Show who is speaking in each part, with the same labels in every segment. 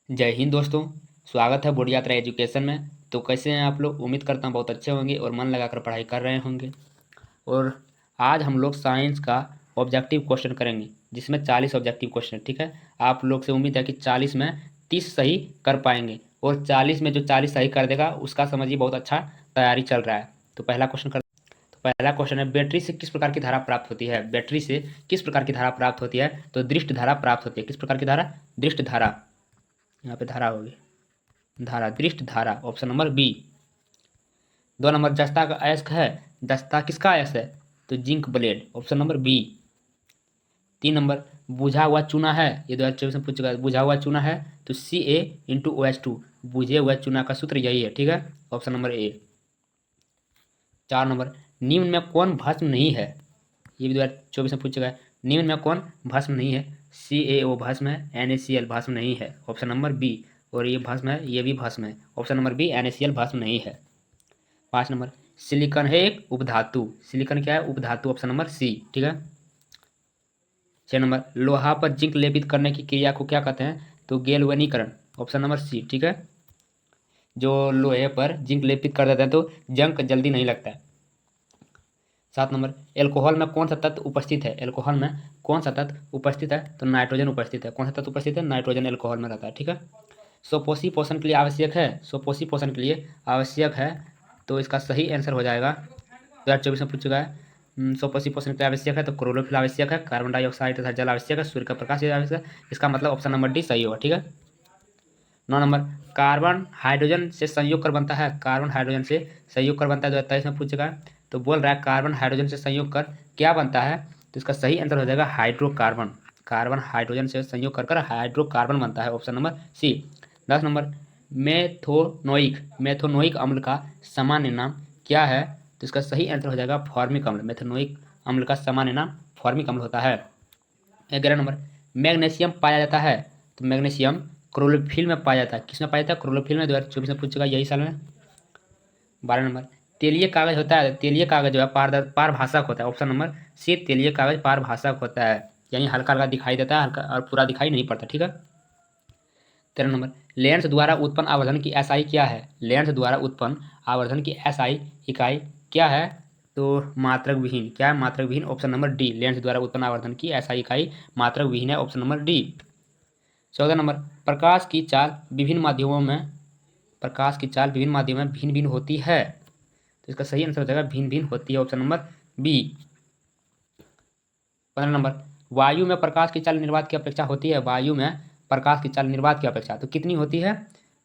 Speaker 1: जय हिंद दोस्तों। स्वागत है बोध यात्रा एजुकेशन में। तो कैसे हैं आप लोग? उम्मीद करता हूँ बहुत अच्छे होंगे और मन लगाकर पढ़ाई कर रहे होंगे। और आज हम लोग साइंस का ऑब्जेक्टिव क्वेश्चन करेंगे, जिसमें 40 ऑब्जेक्टिव क्वेश्चन। ठीक है, आप लोग से उम्मीद है कि 40 में 30 सही कर पाएंगे, और 40 में जो 40 सही कर देगा उसका समझिए बहुत अच्छा तैयारी चल रहा है। तो पहला क्वेश्चन है, बैटरी से किस प्रकार की धारा प्राप्त होती है? बैटरी से किस प्रकार की धारा प्राप्त होती है? तो दृष्ट धारा प्राप्त होती है। किस प्रकार की धारा? दृष्ट धारा। यहाँ पे धारा होगी, धारा, दृष्ट धारा, ऑप्शन नंबर बी। 2 नंबर, जस्ता का अयस्क है। जस्ता किसका अयस्क है? तो zinc blende, option number B. 3 नंबर, बुझा हुआ चूना है। ये 2024 में पूछ चुका है। बुझा हुआ चूना है तो CaOH2, बुझे हुए चूना का सूत्र यही है। ठीक है, ऑप्शन नंबर ए। 4 नंबर, निम्न में कौन भस्म नहीं है? ये भी 2024 में पूछ चुका है। निम्न में कौन भस्म नहीं है? CaO भस्म है, NaCl भस्म नहीं है, ऑप्शन नंबर बी। और ये भस्म है, ये भी भस्म है, ऑप्शन नंबर बी, NaCl भस्म नहीं है। 5 नंबर, सिलिकॉन है एक उपधातु। सिलिकॉन क्या है? उपधातु, ऑप्शन नंबर सी। ठीक है। 6 नंबर, लोहा पर जिंक लेपित करने की क्रिया को क्या कहते हैं? तो गैल्वेनीकरण, ऑप्शन नंबर सी। ठीक है, जो लोहे पर जिंक लेपित कर देते हैं तो जंग जल्दी नहीं लगता है। 7 नंबर, एल्कोहल में कौन सा तत्व उपस्थित है? एल्कोहल में कौन सा तत्व उपस्थित है? तो नाइट्रोजन उपस्थित है। कौन सा तत्व उपस्थित है? नाइट्रोजन एल्कोहल में रहता है। ठीक है। सुपोषी पोषण के लिए आवश्यक है। सुपोषी पोषण के लिए आवश्यक है, तो इसका सही आंसर हो जाएगा, 2024 में पूछ चुका है। सुपोषी पोषण के लिए आवश्यक है तो क्लोरोफिल आवश्यक है, कार्बन डाइऑक्साइड तथा जल आवश्यक है, सूर्य का प्रकाश आवश्यक है। इसका मतलब ऑप्शन नंबर डी सही होगा। ठीक है। 9 नंबर, कार्बन हाइड्रोजन से संयोग कर बनता है। कार्बन हाइड्रोजन से संयोग कर बनता है, 2023 में पूछ चुका है। तो बोल रहा है कार्बन हाइड्रोजन से संयोग कर क्या बनता है? तो इसका सही आंसर हो जाएगा हाइड्रोकार्बन। कार्बन हाइड्रोजन से संयोग कर हाइड्रोकार्बन बनता है, ऑप्शन नंबर सी। 10 नंबर, मेथोनोइक मेथोनोइक अम्ल का सामान्य नाम क्या है? तो इसका सही आंसर हो जाएगा फॉर्मिक अम्ल। मेथोनोइक अम्ल का सामान्य नाम फॉर्मिक अम्ल होता है। 11 नंबर, मैग्नीशियम पाया जाता है। तो मैग्नीशियम क्लोरोफिल में पाया जाता है। किसमें पाया जाता है? क्लोरोफिल में, 2024 में पूछ चुका यही साल में। 12 नंबर, तेलीय कागज होता है। तेलीय कागज जो है पारभाषक होता है, ऑप्शन नंबर सी। तेलीय कागज पारभाषक होता है, यानी हल्का हल्का दिखाई देता है, हल्का और पूरा दिखाई नहीं पड़ता। ठीक है। 13 नंबर, लेंस द्वारा उत्पन्न आवर्धन की SI क्या है? लेंस द्वारा उत्पन्न आवर्धन की SI इकाई क्या है? तो मात्रक विहीन। क्या है? मात्रक विहीन, ऑप्शन नंबर डी। लेंस द्वारा उत्पन्न आवर्धन की SI इकाई मात्रक विहीन है, ऑप्शन नंबर डी। 14 नंबर, प्रकाश की चाल विभिन्न माध्यमों में भिन्न भिन्न होती है। तो इसका सही आंसर हो जाएगा भिन्न भिन्न होती है, ऑप्शन नंबर बी। 15 नंबर, वायु में प्रकाश की चाल निर्वात की अपेक्षा होती है। वायु में प्रकाश की चाल निर्वात की अपेक्षा तो कितनी होती है?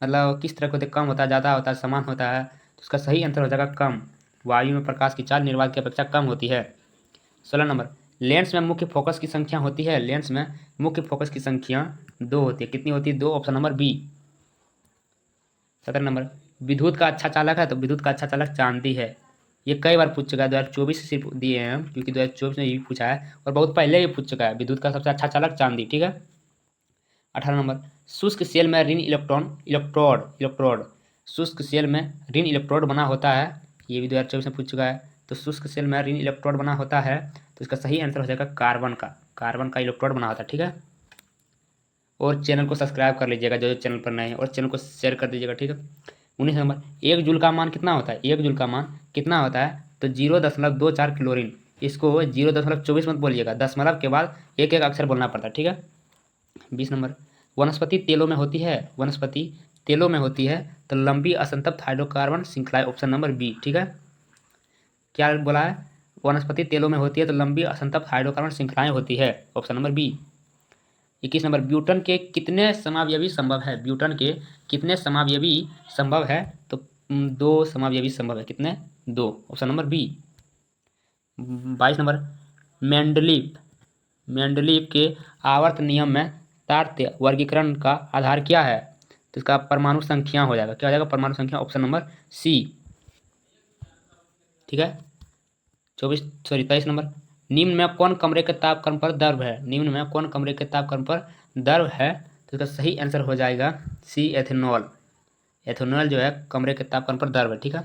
Speaker 1: मतलब किस तरह के होते हैं? कम होता है, ज़्यादा होता है, समान होता है? तो इसका सही आंसर हो जाएगा कम। वायु में प्रकाश की चाल निर्वात की अपेक्षा कम होती है। 16 नंबर, लेंस में मुख्य फोकस की संख्या होती है। लेंस में मुख्य फोकस की संख्या 2 होती है। कितनी होती है? 2, ऑप्शन नंबर बी। 17 नंबर, विद्युत का अच्छा चालक है। तो विद्युत का अच्छा चालक चांदी है। ये कई बार पूछ चुका है, 2024 सिर्फ दिए हैं हम, क्योंकि 2024 में ये भी पूछा है और बहुत पहले भी पूछ चुका है। विद्युत का सबसे अच्छा चालक चांदी। ठीक है। 18 नंबर, शुष्क सेल में ऋण इलेक्ट्रोड शुष्क सेल में ऋण इलेक्ट्रोड बना होता है। ये भी 2024 में पूछ चुका है। तो शुष्क सेल में ऋण इलेक्ट्रोड बना होता है, तो इसका सही आंसर हो जाएगा कार्बन का इलेक्ट्रोड बना होता है। ठीक है। और चैनल को सब्सक्राइब कर लीजिएगा जो चैनल पर नए हैं, और चैनल को शेयर कर दीजिएगा। ठीक है। 19 नंबर, 1 जूल का मान कितना होता है? 1 जूल का मान कितना होता है? तो 0.24 क्लोरीन। इसको 0.24 मत बोलिएगा, दशमलव के बाद एक एक अक्षर बोलना पड़ता है। ठीक है। 20 नंबर, वनस्पति तेलों में होती है। वनस्पति तेलों में होती है तो लंबी असंतप्त हाइड्रोकार्बन श्रृंखलाएं, ऑप्शन नंबर बी। ठीक है। क्या बोला है? वनस्पति तेलों में होती है तो लंबी असंतप्त हाइड्रोकार्बन श्रृंखलाएं होती है, ऑप्शन नंबर बी। 21 नंबर, ब्यूटन के कितने समावयवी संभव है? ब्यूटन के कितने समावयवी संभव है? तो 2 समावयवी संभव है। कितने? 2, option number B. 22 number, Mendeleev Mendeleev के आवर्त नियम में तारतम्य वर्गीकरण का आधार क्या है? तो इसका परमाणु संख्या हो जाएगा। क्या हो जाएगा? परमाणु संख्या, ऑप्शन नंबर सी। ठीक है। 23 नंबर, निम्न में कौन कमरे के तापक्रम पर द्रव है? निम्न में कौन कमरे के तापक्रम पर द्रव है? तो इसका सही आंसर हो जाएगा सी, एथेनॉल। एथेनॉल जो है कमरे के तापक्रम पर द्रव है। ठीक है।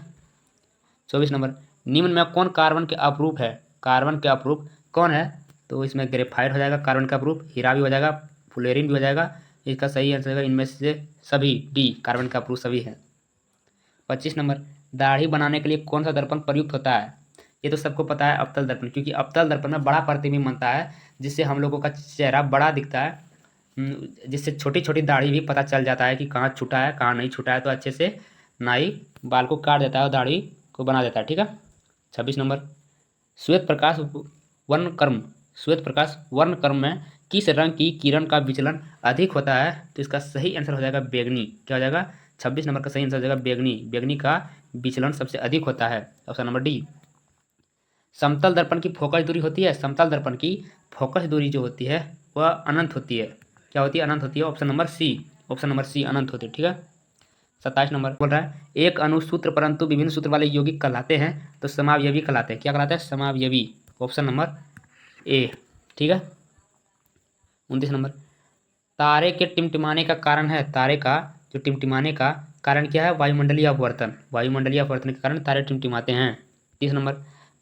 Speaker 1: 24 नंबर, निम्न में कौन कार्बन के अपरूप है? कार्बन के अपरूप कौन है? तो इसमें ग्रेफाइट हो जाएगा कार्बन का अपरूप, हीरा भी हो जाएगा, फ्लोरीन भी हो जाएगा, इसका सही आंसर होगा इनमें से सभी, डी कार्बन का प्रूफ सभी है। 25 नंबर, दाढ़ी बनाने के लिए कौन सा दर्पण प्रयुक्त होता है? ये तो सबको पता है, अवतल दर्पण, क्योंकि अवतल दर्पण में बड़ा प्रतिबिंब बनता है जिससे हम लोगों का चेहरा बड़ा दिखता है, जिससे छोटी छोटी दाढ़ी भी पता चल जाता है कि कहाँ छूटा है कहाँ नहीं छूटा है, तो अच्छे से नाई बाल को काट देता है और दाढ़ी को बना देता है, ठीक है। 26 नंबर, श्वेत प्रकाश वर्णक्रम श्वेत प्रकाश वर्णक्रम में किस रंग की किरण का विचलन अधिक होता है? तो इसका सही आंसर हो जाएगा बैगनी। क्या हो जाएगा? 26 नंबर का सही आंसर हो जाएगा बैगनी। बैगनी का विचलन सबसे अधिक होता है, ऑप्शन नंबर डी। समतल दर्पण की फोकस दूरी होती है, समतल दर्पण की फोकस दूरी जो होती है वह अनंत होती है। क्या होती है? अनंत होती है, option number C. Option number C अनंत होती है, ठीक है। 27 नंबर बोल रहा है, एक अनुसूत्र परंतु विभिन्न सूत्र वाले यौगिक कहलाते हैं, तो समावयवी कहलाते हैं। क्या कहलाते हैं? समावयवी, ऑप्शन नंबर ए, ठीक है। 29 नंबर, तारे के टिमटिमाने का कारण है, तारे का जो टिमटिमाने का कारण क्या है? वायुमंडलीय अपवर्तन। वायुमंडलीय अपवर्तन के कारण तारे टिमटिमाते हैं। 30 नंबर,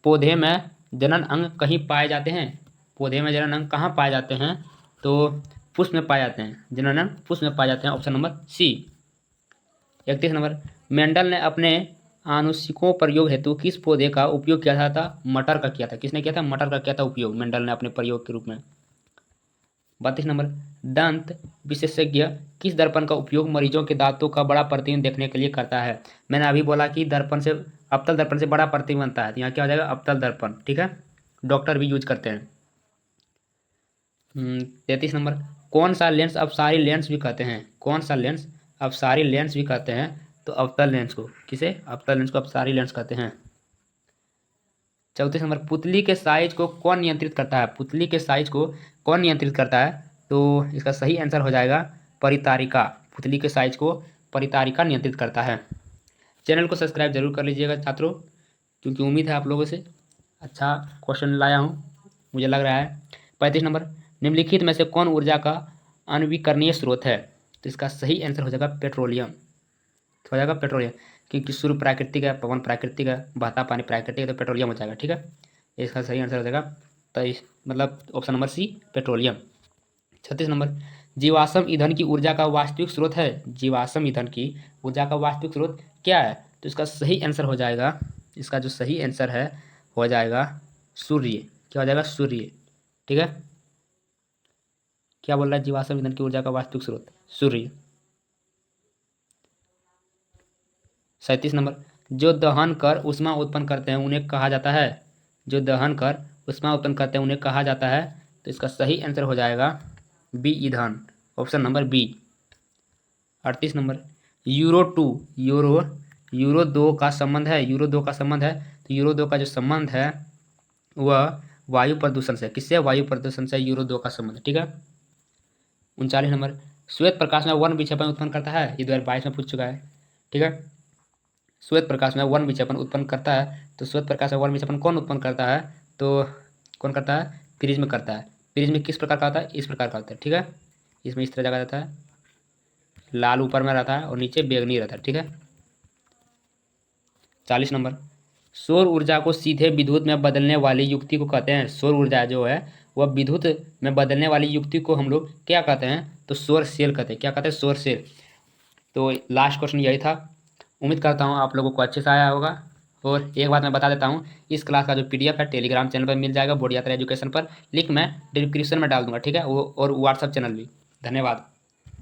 Speaker 1: पौधे में जनन अंग कहीं पाए जाते हैं, पौधे में जनन अंग कहाँ पाए जाते हैं? तो पुष्प में पाए जाते हैं, जनन अंग पुष्प में पाए जाते हैं, option number C. 31 number, Mendel ने अपने आनुषंगिकों प्रयोग हेतु किस पौधे का उपयोग किया था? मटर का किया था। किसने किया था? मटर का किया था उपयोग मेंडल ने अपने प्रयोग के रूप में। 32 नंबर, दंत विशेषज्ञ किस दर्पण का उपयोग मरीजों के दांतों का बड़ा प्रतिबिंब देखने के लिए करता है? मैंने अभी बोला कि दर्पण से, अवतल दर्पण से बड़ा प्रतिबिंब बनता है, तो यहाँ क्या हो जाएगा? अवतल दर्पण, ठीक है। डॉक्टर भी यूज करते हैं। 33 नंबर, कौन सा लेंस अपसारी लेंस भी कहते हैं? कौन सा लेंस अपसारी लेंस भी कहते हैं? तो अवतल लेंस को, किसे? अवतल लेंस को अपसारी लेंस कहते हैं। 34 नंबर, पुतली के साइज को कौन नियंत्रित करता है? पुतली के साइज को कौन नियंत्रित करता है? तो इसका सही आंसर हो जाएगा परितारिका। पुतली के साइज को परितारिका नियंत्रित करता है। चैनल को सब्सक्राइब जरूर कर लीजिएगा छात्रों, क्योंकि उम्मीद है आप लोगों से अच्छा क्वेश्चन लाया हूँ, मुझे लग रहा है। 35 नंबर, निम्नलिखित में से कौन ऊर्जा का अनवीकरणीय स्रोत है? तो इसका सही आंसर हो जाएगा पेट्रोलियम, हो जाएगा पेट्रोलियम, क्योंकि सूर्य प्राकृतिक है, पवन प्राकृतिक है, बहता पानी प्राकृतिक है, तो पेट्रोलियम हो जाएगा, ठीक है। इसका सही आंसर हो जाएगा मतलब option number C, petroleum. 36 number, जीवाश्म ईंधन की ऊर्जा का वास्तविक स्रोत है, जीवाश्म ईंधन की ऊर्जा का वास्तविक स्रोत क्या है? तो इसका सही आंसर हो जाएगा, इसका जो सही आंसर है हो जाएगा सूर्य। क्या हो जाएगा? सूर्य, ठीक है। क्या बोल रहा है? जीवाश्म ईंधन की ऊर्जा का वास्तविक स्रोत सूर्य। 37 नंबर, जो दहन कर उष्मा उत्पन्न करते हैं उन्हें कहा जाता है, जो दहन कर उष्मा उत्पन्न करते हैं उन्हें कहा जाता है, तो इसका सही आंसर हो जाएगा बी, ईंधन, option number B. 38 number, euro 2 का संबंध है, यूरो 2 का संबंध है, तो यूरो 2 का जो संबंध है वह वायु प्रदूषण से, किससे? वायु प्रदूषण से यूरो 2 का संबंध, ठीक है। 39 नंबर, श्वेत प्रकाश में वर्ण विक्षेपण उत्पन्न करता है, ये 2022 में पूछ चुका है, ठीक है। श्वेत प्रकाश में वर्ण विक्षेपण उत्पन्न करता है, तो श्वेत प्रकाश में वर्ण विक्षेपण कौन उत्पन्न करता है? तो कौन करता है? प्रिज्म करता है। प्रिज्म किस प्रकार का होता है? इस प्रकार का होता है, ठीक है। इसमें इस तरह का रहता है, लाल ऊपर में रहता है और नीचे बैगनी रहता है, ठीक है। 40 नंबर, सौर ऊर्जा को सीधे विद्युत में बदलने वाली युक्ति को कहते हैं, सौर ऊर्जा जो है वह विद्युत में बदलने वाली युक्ति को हम लोग क्या कहते हैं? तो सौर सेल कहते हैं। क्या कहते हैं? सौर सेल। तो लास्ट क्वेश्चन यही था। उम्मीद करता हूँ आप लोगों को अच्छे से आया होगा। और एक बात मैं बता देता हूँ, इस क्लास का जो PDF है टेलीग्राम चैनल पर मिल जाएगा, बोर्ड यात्रा एजुकेशन पर, लिंक मैं डिस्क्रिप्शन में डाल दूंगा, ठीक है, वो और व्हाट्सअप चैनल भी। धन्यवाद।